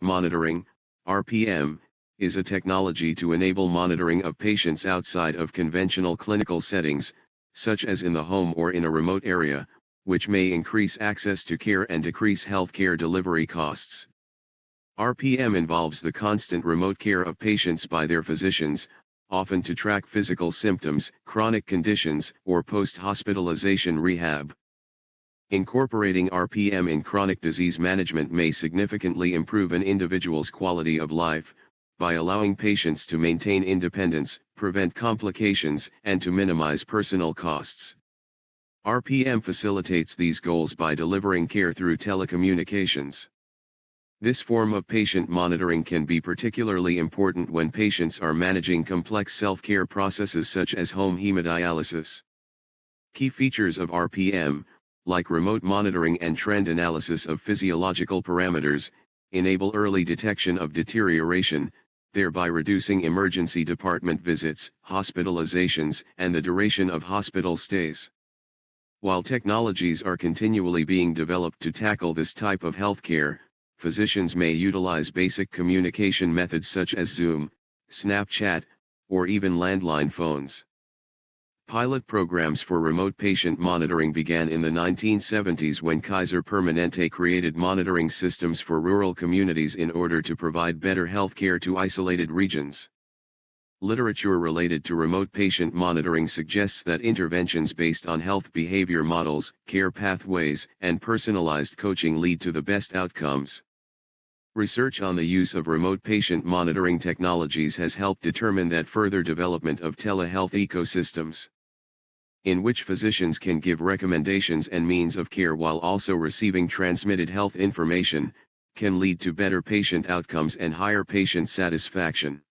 Monitoring, RPM, is a technology to enable monitoring of patients outside of conventional clinical settings, such as in the home or in a remote area, which may increase access to care and decrease healthcare delivery costs. RPM involves the constant remote care of patients by their physicians, often to track physical symptoms, chronic conditions, or post-hospitalization rehab. Incorporating RPM in chronic disease management may significantly improve an individual's quality of life, by allowing patients to maintain independence, prevent complications, and to minimize personal costs. RPM facilitates these goals by delivering care through telecommunications. This form of patient monitoring can be particularly important when patients are managing complex self-care processes such as home hemodialysis. Key features of RPM, like remote monitoring and trend analysis of physiological parameters, enable early detection of deterioration, thereby reducing emergency department visits, hospitalizations, and the duration of hospital stays. While technologies are continually being developed to tackle this type of healthcare, physicians may utilize basic communication methods such as Zoom, Snapchat, or even landline phones. Pilot programs for remote patient monitoring began in the 1970s when Kaiser Permanente created monitoring systems for rural communities in order to provide better health care to isolated regions. Literature related to remote patient monitoring suggests that interventions based on health behavior models, care pathways, and personalized coaching lead to the best outcomes. Research on the use of remote patient monitoring technologies has helped determine that further development of telehealth ecosystems, in which physicians can give recommendations and means of care while also receiving transmitted health information, can lead to better patient outcomes and higher patient satisfaction.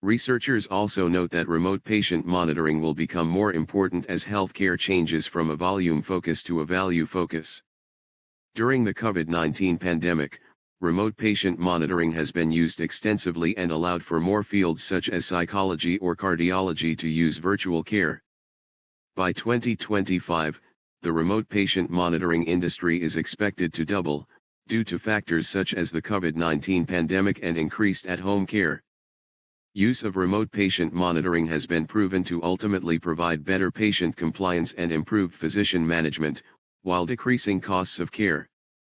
Researchers also note that remote patient monitoring will become more important as healthcare changes from a volume focus to a value focus. During the COVID-19 pandemic, remote patient monitoring has been used extensively and allowed for more fields such as psychology or cardiology to use virtual care. By 2025, the remote patient monitoring industry is expected to double, due to factors such as the COVID-19 pandemic and increased at-home care. Use of remote patient monitoring has been proven to ultimately provide better patient compliance and improved physician management, while decreasing costs of care.